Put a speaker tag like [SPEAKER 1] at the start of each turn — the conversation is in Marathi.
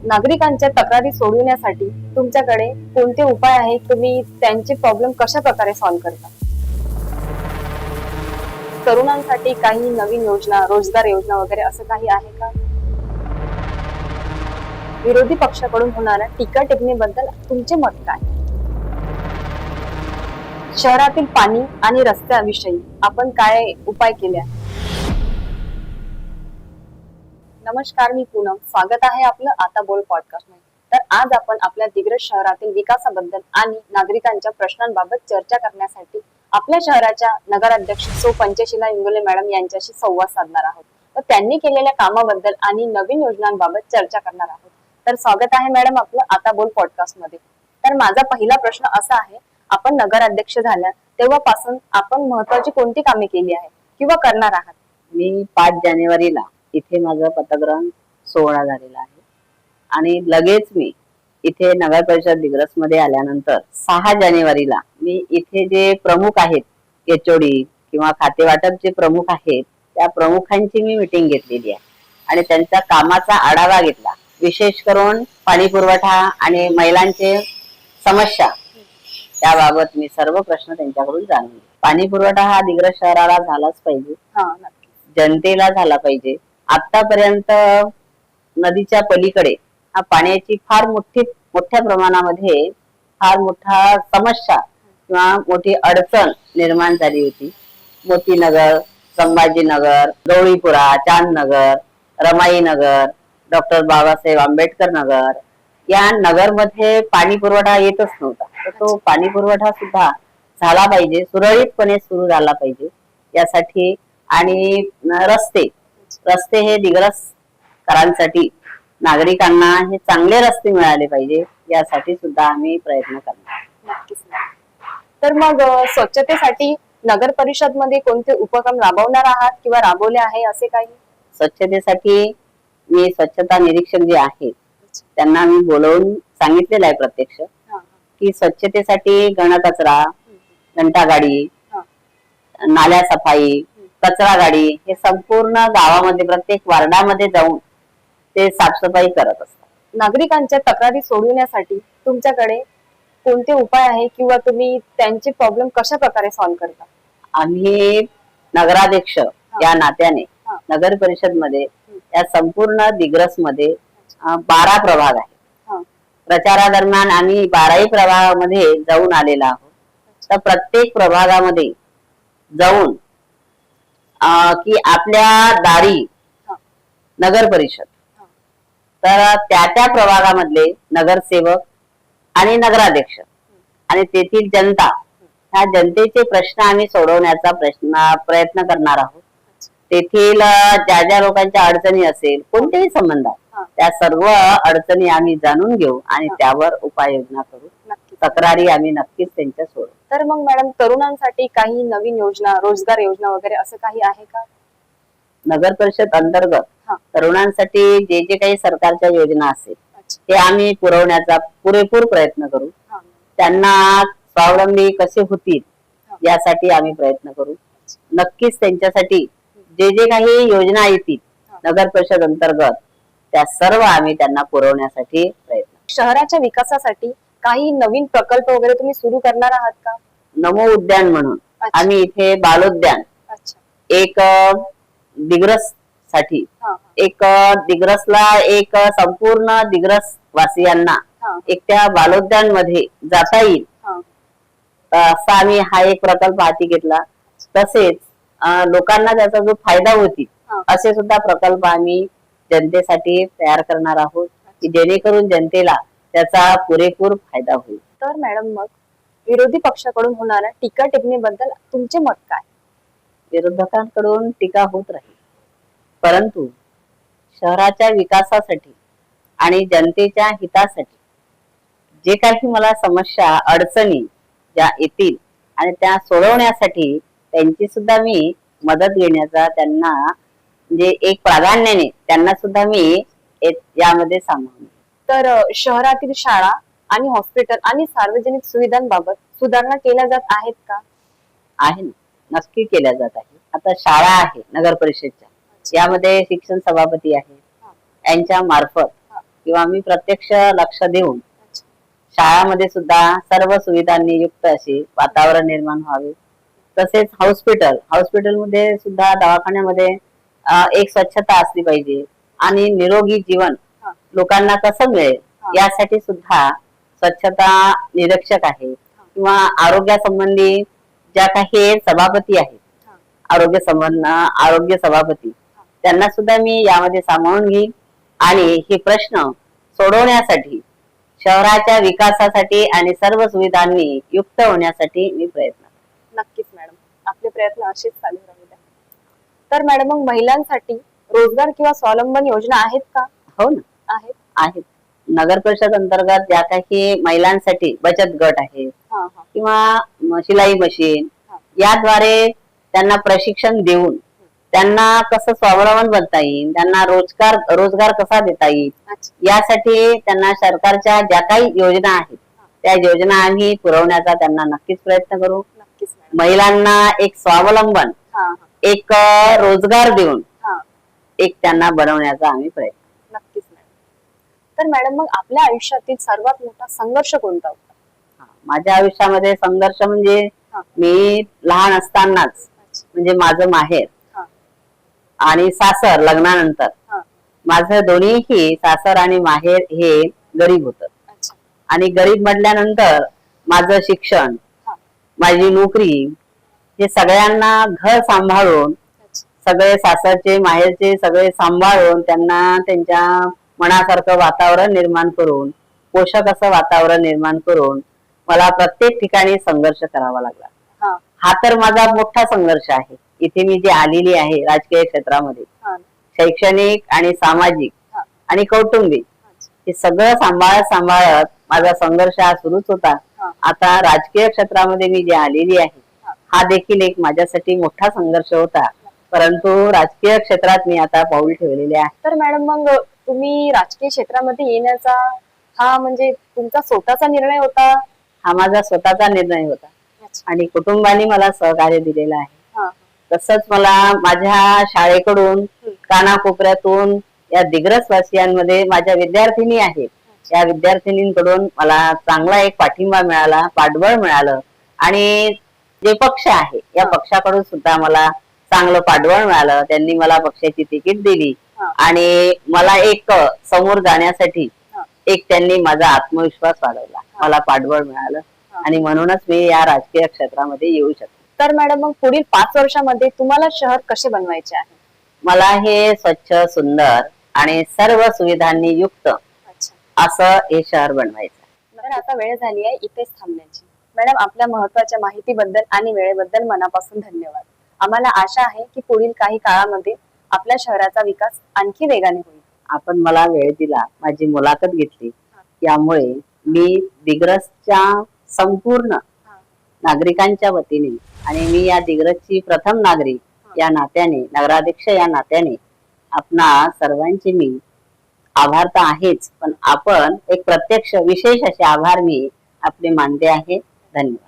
[SPEAKER 1] नागरिकांच्या तक्रारी सोडविण्यासाठी तुमच्याकडे कोणते उपाय आहेत? तुम्ही त्यांचे प्रॉब्लेम कशा प्रकारे सॉल्व्ह करता? तरुणांसाठी काही नवीन योजना, रोजगार योजना वगैरे असं काही आहे का? विरोधी पक्षाकडून होणाऱ्या टीका टिप्पणीबद्दल तुमचे मत काय? शहरातील पाणी आणि रस्त्याविषयी आपण काय उपाय केले आहेत? नमस्कार, मी पूनम. स्वागत आहे आपलं आता बोल पॉडकास्ट मध्ये. तर आज आपण आपल्या दिग्रस शहरातील विकासाबद्दल आणि नागरिकांच्या प्रश्नांबाबत चर्चा करण्यासाठी आपल्या शहराच्या नगराध्यक्ष सौ पंचशीला इंगोले मॅडम यांच्याशी संवाद साधणार आहोत व त्यांनी केलेल्या कामाबद्दल आणि नवीन योजनांबाबत चर्चा करणार आहोत. तर स्वागत आहे मॅडम आपलं आता बोल पॉडकास्ट मध्ये. तर माझा पहिला प्रश्न असा आहे, आपण नगराध्यक्ष झाल्या तेव्हापासून आपण महत्वाची कोणती कामे केली आहे किंवा करणार आहात?
[SPEAKER 2] मी 5 जानेवारीला इथे माझं पथग्रहण सोहळा झालेला आहे आणि लगेच मी इथे नगर परिषद दिग्रस मध्ये आल्यानंतर 6 जानेवारीला मी इथे जे प्रमुख आहेत एचओडी किंवा खाते वाटप जे प्रमुख आहेत त्या प्रमुखांची मी मीटिंग घेतलेली आहे आणि त्यांच्या कामाचा आढावा घेतला. विशेष करून पाणी पुरवठा आणि महिलांचे समस्या त्याबाबत मी सर्व प्रश्न त्यांच्याकडून जाणून घेतले. पाणी पुरवठा हा दिग्रस शहराला झालाच पाहिजे, जनतेला झाला पाहिजे. आतापर्यंत नदीच्या पलीकडे हा पाण्याची फार मोठ्या प्रमाणामध्ये फार मोठा समस्या किंवा मोठी अडचण निर्माण झाली होती. मोतीनगर, संभाजीनगर, गवळीपुरा, चांदनगर, रमाईनगर, डॉक्टर बाबासाहेब आंबेडकर नगर या नगरमध्ये पाणी पुरवठा येतच नव्हता. तर तो पाणी पुरवठा सुद्धा झाला पाहिजे, सुरळीतपणे सुरू झाला पाहिजे यासाठी. आणि रस्ते हे दिग्रसकरांसाठी नागरिकांना हे चांगले रस्ते मिळाले पाहिजे यासाठी सुद्धा आम्ही प्रयत्न करणार.
[SPEAKER 1] तर मग स्वच्छतेसाठी नगर परिषद मध्ये कोणते उपक्रम राबवणार आहात किंवा राबवले आहे असे काही?
[SPEAKER 2] स्वच्छतेसाठी मी स्वच्छता निरीक्षक जे आहेत त्यांना मी बोलवून सांगितलेलं आहे प्रत्यक्ष की स्वच्छतेसाठी घनकचरा, घंटागाडी, नाल्या सफाई, कचरा गाडी हे संपूर्ण गावामध्ये प्रत्येक वार्डामध्ये जाऊन ते साफसफाई करत असतात.
[SPEAKER 1] नागरिकांच्या तक्रारी सोडविण्यासाठी तुमच्याकडे कोणते उपाय आहे किंवा तुम्ही त्यांचे प्रॉब्लेम कशा प्रकारे सॉल्व्ह करता?
[SPEAKER 2] आम्ही नगराध्यक्ष या नात्याने नगर परिषद मध्ये या संपूर्ण दिग्रस मध्ये 12 प्रभाग आहेत. प्रचारादरम्यान आम्ही 12ही प्रभागामध्ये जाऊन आलेला आहोत. तर प्रत्येक प्रभागामध्ये जाऊन की आपल्या दारी नगर परिषद तर त्या प्रभागामधले नगरसेवक आणि नगराध्यक्ष आणि तेथील जनता ह्या जनतेचे प्रश्न आम्ही सोडवण्याचा प्रयत्न करणार आहोत. तेथील ज्या लोकांच्या अडचणी असेल कोणतेही संबंध त्या सर्व अडचणी आम्ही जाणून घेऊ आणि त्यावर उपाययोजना करू. तक्रारी आम्ही नक्कीच त्यांच्या सोडवू.
[SPEAKER 1] तर मग मॅडम, तरुणांसाठी काही नवीन योजना, रोजगार योजना वगैरे असं काही आहे का?
[SPEAKER 2] नगर परिषद अंतर्गत तरुणांसाठी जे काही सरकारच्या योजना असेल ते आम्ही पुरवण्याचा पुरेपूर प्रयत्न करू. त्यांना स्वावलंबी कसे होतील यासाठी आम्ही प्रयत्न करू. नक्कीच त्यांच्यासाठी जे काही योजना येतील नगर परिषद अंतर्गत त्या सर्व आम्ही त्यांना पुरवण्यासाठी प्रयत्न.
[SPEAKER 1] शहराच्या विकासासाठी काही नवीन प्रकल्प वगैरे तुम्ही सुरू करणार आहात का?
[SPEAKER 2] नमो उद्यान म्हणून आम्ही इथे बालोद्यान एक दिग्रस साठी एक दिग्रसला एक संपूर्ण दिग्रस वासियांना एक त्या बालोद्यान मध्ये जाता येईल असा आम्ही हा एक प्रकल्प हाती घेतला. तसेच लोकांना त्याचा जो फायदा होतील असे सुद्धा प्रकल्प आम्ही जनतेसाठी तयार करणार आहोत की जेणेकरून जनतेला त्याचा पुरेपूर फायदा होईल.
[SPEAKER 1] तर मॅडम, मग विरोधी पक्षाकडून होणाऱ्या टीका टिप्पणीबद्दल तुमचे मत काय?
[SPEAKER 2] विरोधकांकडून टीका होत राहील, परंतु शहराच्या विकासासाठी आणि जनतेच्या हितासाठी जे काही मला समस्या अडचणी ज्या येतील आणि त्या सोडवण्यासाठी त्यांची सुद्धा मी मदत घेण्याचा त्यांना म्हणजे एक प्राधान्याने त्यांना सुद्धा मी यामध्ये सामावून.
[SPEAKER 1] तर शहरातील शाळा आणि हॉस्पिटल आणि सार्वजनिक सुविधांबाबत सुधारणा केल्या जात आहेत का?
[SPEAKER 2] आहे ना, नक्की केल्या जात आहे. आता शाळा आहे नगर परिषदच्या, यामध्ये शिक्षण सभापती आहेत, यांच्या मार्फत किंवा मी प्रत्यक्ष लक्ष देऊन शाळामध्ये सुद्धा सर्व सुविधांनी युक्त अशी वातावरण निर्माण व्हावे. तसेच हॉस्पिटलमध्ये सुद्धा दवाखान्यामध्ये एक स्वच्छता असली पाहिजे आणि निरोगी जीवन लोकांना कसं मिळेल यासाठी सुद्धा स्वच्छता निरीक्षक आहे किंवा आरोग्यासंबंधी ज्या काही सभापती आहेत, आरोग्य सभापती, त्यांना सुद्धा मी यामध्ये सामावून घेईन आणि हे प्रश्न सोडवण्यासाठी, शहराच्या विकासासाठी आणि सर्व सुविधांनी युक्त होण्यासाठी मी प्रयत्न करेन.
[SPEAKER 1] नक्कीच मॅडम, आपले प्रयत्न असेच चालू राहू द्या. तर मॅडम, मग महिलांसाठी रोजगार किंवा स्वावलंबन योजना आहेत का?
[SPEAKER 2] हो ना, आहेत. नगर परिषद अंतर्गत ज्या काही महिलांसाठी बचत गट आहे किंवा शिलाई मशीन, याद्वारे त्यांना प्रशिक्षण देऊन त्यांना कसं स्वावलंबन बनता येईल, त्यांना रोजगार कसा देता येईल, यासाठी त्यांना सरकारच्या ज्या काही योजना आहेत त्या योजना आम्ही पुरवण्याचा त्यांना नक्कीच प्रयत्न करू. महिलांना एक स्वावलंबन, एक रोजगार देऊन एक त्यांना बनवण्याचा आम्ही प्रयत्न.
[SPEAKER 1] नक्कीच मॅडम. तर मॅडम, मग आपल्या आयुष्यातील सर्वात मोठा संघर्ष कोणता होता?
[SPEAKER 2] माझ्या आयुष्यामध्ये संघर्ष म्हणजे मी लहान असतानाच म्हणजे माझं माहेर आणि सासर लग्नानंतर, माझं दोन्हीही सासर आणि माहेर हे गरीब होतं. आणि गरीब म्हटल्यानंतर माझं शिक्षण, माझी नोकरी, हे सगळ्यांना घर सांभाळून, सगळे सासरचे माहेरचे सगळे सांभाळून त्यांना त्यांच्या मनासारखं वातावरण निर्माण करून, पोषक असं वातावरण निर्माण करून मला प्रत्येक ठिकाणी संघर्ष करावा लागला. हा तर माझा मोठा संघर्ष आहे. इथे मी जी आलेली आहे राजकीय क्षेत्रामध्ये, शैक्षणिक आणि सामाजिक आणि कौटुंबिक, हे सगळं सांभाळत माझा संघर्ष हा सुरूच होता. आता राजकीय क्षेत्रामध्ये मी जी आलेली आहे, हा देखील एक माझ्यासाठी मोठा संघर्ष होता, परंतु राजकीय क्षेत्रात मी आता पाऊल ठेवलेले आहे.
[SPEAKER 1] तर मॅडम, मग तुम्ही राजकीय क्षेत्रामध्ये येण्याचा हा म्हणजे तुमचा स्वतःचा निर्णय होता?
[SPEAKER 2] हा माझा स्वतःचा निर्णय होता आणि कुटुंबाने मला सहकार्य दिलेलं आहे. तसंच मला माझ्या शाळेकडून, कानाकोपऱ्यातून, या दिग्रस वासियांमध्ये माझ्या विद्यार्थिनी आहेत, या विद्यार्थिनींकडून मला चांगला एक पाठिंबा मिळाला, पाठबळ मिळालं. आणि जे पक्ष आहे या पक्षाकडून सुद्धा मला चांगलं पाठबळ मिळालं. त्यांनी मला पक्षाची तिकीट दिली आणि मला एक समोर जाण्यासाठी एक त्यांनी माझा आत्मविश्वास वाढवला, मला पाठबळ मिळालं आणि म्हणूनच मी या राजकीय क्षेत्रामध्ये येऊ शकते.
[SPEAKER 1] तर मॅडम, मग पुढील 5 वर्षामध्ये तुम्हाला शहर कसे बनवायचे आहे?
[SPEAKER 2] मला हे स्वच्छ, सुंदर आणि सर्व सुविधांनी युक्त असं हे शहर बनवायचं.
[SPEAKER 1] तर आता वेळ झाली आहे इथेच थांबण्याची. मॅडम, आपल्या महत्त्वाच्या माहितीबद्दल आणि वेळेबद्दल मनापासून धन्यवाद. आम्हाला आशा आहे की पुढील काही काळामध्ये आपल्या शहराचा विकास आणखी वेगाने होईल.
[SPEAKER 2] आपण मला वेळ दिला, माझी मुलाखत घेतली, यामुळे मी दिग्रसच्या संपूर्ण नागरिकांच्या वतीने आणि मी या दिग्रसची प्रथम नागरिक या नात्याने, नगराध्यक्ष या नात्याने आपणा सर्वांचे मी आभार तर आहेच, पण आपण एक प्रत्यक्ष विशेष असे आभार मी आपले मानते आहे. धन्यवाद.